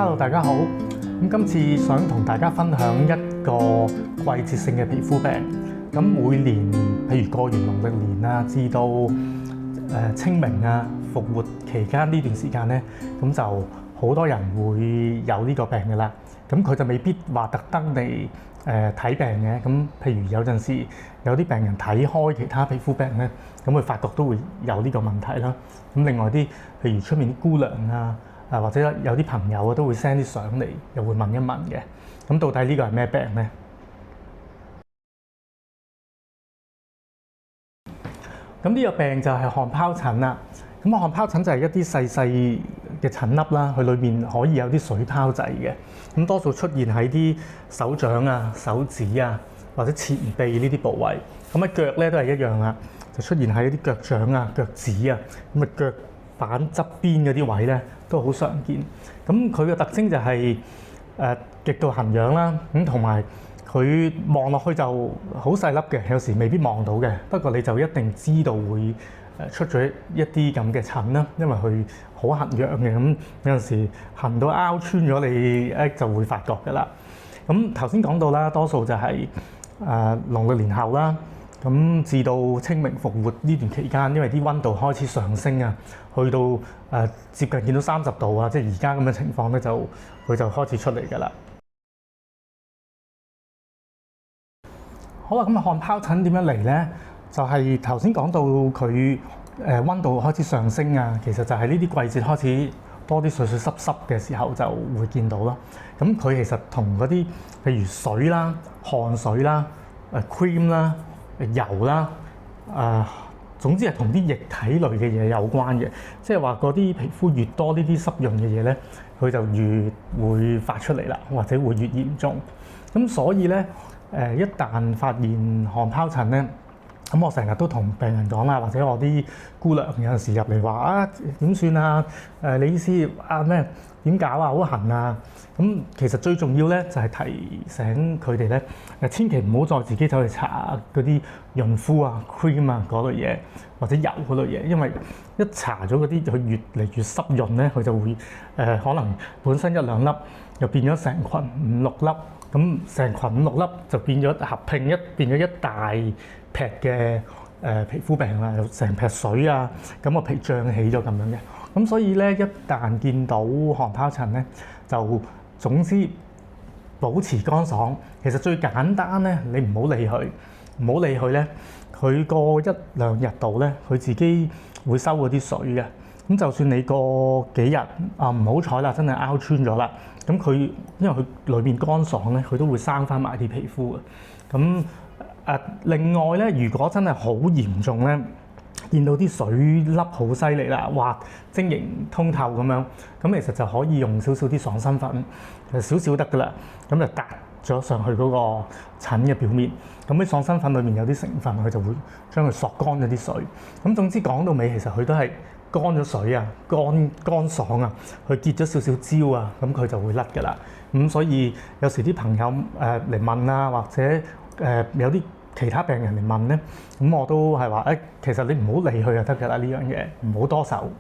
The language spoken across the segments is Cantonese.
Hello， 大家好。今次想同大家分享一個季節性嘅皮膚病。咁每年，譬如過完農曆年啊，至到清明啊、復活期間呢段時間咧，咁就好多人會有呢個病嘅啦。咁佢就未必話特登嚟睇病嘅。咁譬如有陣時有啲病人睇開其他皮膚病咧，咁佢發覺都會有呢個問題啦。咁另外啲譬如出面啲姑娘啊，或者有啲朋友啊都會 send 啲相嚟，又會問一問嘅。咁到底呢個係咩病咧？咁呢個病就係汗皰疹啦。咁汗皰疹就係一啲細細嘅疹粒啦，佢裏面可以有啲水泡仔嘅。咁多數出現喺啲手掌啊、手指啊或者前臂呢啲部位。咁喺腳咧都係一樣啦，就出現喺啲腳掌啊、腳趾啊，咁啊腳板側邊嗰啲位咧都好常見。咁佢嘅特徵就係極度痕癢啦，咁同埋佢望落去就好細粒嘅，有時未必望到嘅。不過你就一定知道會出咗一啲咁嘅疹啦，因為佢好痕癢嘅。咁有陣時痕到拗穿咗你就會發覺㗎啦。咁頭先講到啦，多數就係農曆年後啦，咁至到清明復活呢段期間，因為啲溫度開始上升啊，去到接近見到30度啊，即係而家咁嘅情況咧，佢就開始出嚟㗎啦。好啦，咁汗皰疹點樣嚟咧？就係頭先講到佢溫度開始上升啊，其實就係呢啲季節開始多啲水水濕濕嘅時候就會見到咯。咁佢其實同嗰啲譬如水啦、汗水啦、cream 啦、油啦，總之係同啲液體類嘅嘢有關嘅。即係話嗰啲皮膚越多呢啲濕潤嘅嘢咧，佢就越會發出嚟啦，或者會越嚴重。咁所以咧，一旦發現汗皰疹咧，咁我成日都同病人講啦，或者我啲姑娘有陣時入嚟話啊，點算啊？你意思啊咩？點搞啊？好痕啊！咁其實最重要咧就係提醒佢哋咧，千祈唔好再自己走去搽嗰啲潤膚啊、cream 啊嗰類嘢，或者油嗰類嘢，因為一搽咗嗰啲，佢越嚟越濕潤咧，佢就會可能本身1-2粒，又變咗成群5-6粒。咁成群5-6粒就變咗合併變咗一大劈嘅皮膚病啦，有成劈水啊，咁個皮脹起咗咁樣嘅。咁所以咧，一旦見到汗皰疹咧，就總之保持乾爽。其實最簡單咧，你唔好理佢，唔好理佢咧，佢過1-2日度咧，佢自己會收嗰啲水嘅。咁就算你過幾日唔好彩啦，真係拗穿咗啦，咁佢因為佢裏面乾爽咧，佢都會生翻埋啲皮膚嘅。咁另外咧，如果真係好嚴重咧，見到啲水粒好犀利啦，哇，晶瑩通透咁樣，咁其實就可以用少少啲爽身粉，少少得噶啦，咁就搭咗上去嗰個疹嘅表面。咁啲爽身粉裏面有啲成分，佢就會將佢索乾咗啲水。咁總之講到尾，其實佢都係乾咗水啊，乾爽啊，佢結咗少少焦啊，咁佢就會甩㗎啦。咁所以有時啲朋友嚟問啊，或者有啲其他病人嚟問咧，咁我都係話其實你唔好理佢就得㗎啦，呢樣嘢唔好多手。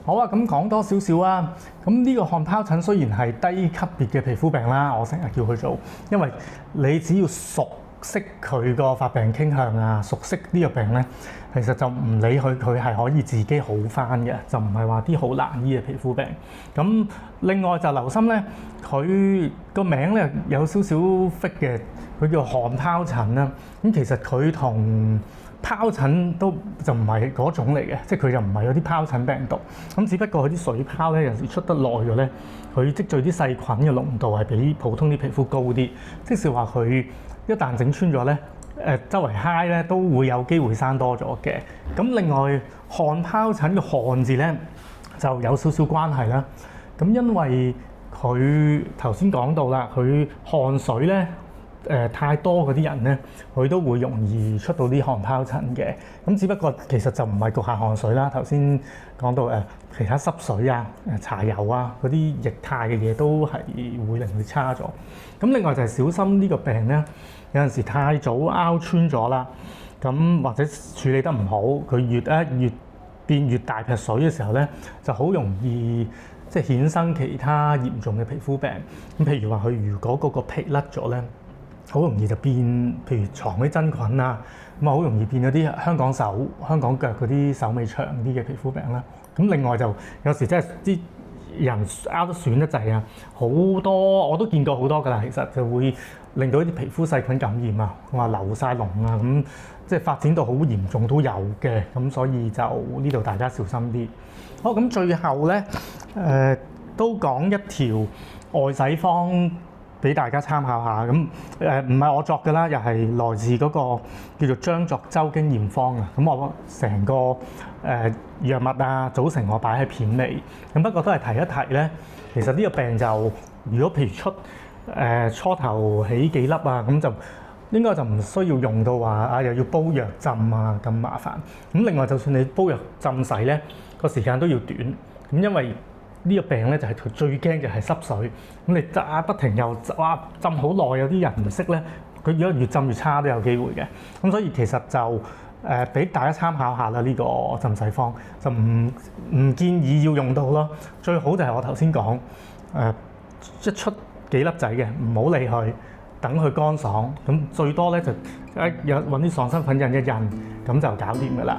好啊，咁講多少少啊。咁呢個汗皰疹雖然係低級別嘅皮膚病啦，我成日叫佢做，因為你只要熟悉佢個發病傾向啊，熟悉呢個病咧，其實就唔理佢，佢係可以自己好返嘅，就唔係話啲好難醫嘅皮膚病。咁另外就留心咧，佢個名咧有少少 fake 嘅，佢叫汗皰疹啦。咁其實佢同皰疹都就唔係嗰種嚟嘅，即係佢就唔係有啲皰疹病毒。咁只不過佢啲水泡咧，有時出得耐咗咧，佢積聚啲細菌嘅濃度係比普通啲皮膚高啲，即是話佢一旦整穿咗咧，周圍揩咧都會有機會生多咗嘅。咁另外汗皰疹嘅汗字咧就有少少關係啦。咁因為佢頭先講到啦，佢汗水咧太多嗰啲人咧，佢都會容易出到啲汗皰疹嘅。咁只不過其實就唔係局限汗水啦。頭先講到其他濕水啊、搽油啊嗰啲液態嘅嘢都係會令佢差咗。咁另外就係小心呢個病咧，有陣時太早拗穿咗啦，咁或者處理得唔好，佢越變越大撇水嘅時候咧，就好容易即係衍生其他嚴重嘅皮膚病。咁譬如話佢如果嗰個皮甩咗咧，好容易就變，譬如藏啲真菌啊，咁啊好容易變咗啲香港手、香港腳嗰啲手尾長啲嘅皮膚病啦。咁另外就有時真係啲人拗得損得滯啊，好多我都見過好多㗎啦。其實就會令到啲皮膚細菌感染啊，話流晒膿啊，咁即係發展到好嚴重都有嘅。咁所以就呢度大家小心啲。好，咁最後咧都講一條外洗方俾大家參考下。咁唔係我作嘅啦，又係來自嗰個叫做張作周經驗方啊。咁我成個藥物啊組成我擺喺片尾。咁不過都係提一提咧，其實呢個病就如果譬如出初頭起幾粒啊，咁就應該就唔需要用到話啊又要煲藥浸啊咁麻煩。咁另外就算你煲藥浸洗咧，個時間都要短。咁因為呢個病咧就係佢最驚就係濕水。咁你不停又哇浸好耐，有啲人唔識咧，佢如果越浸越差都有機會嘅。咁所以其實就俾大家參考下啦，呢個浸洗方就唔建議要用到咯。最好就係我頭先講一出幾粒仔嘅，唔好理佢，等佢乾爽。咁最多咧就揾啲爽身粉印一印，咁就搞掂㗎啦。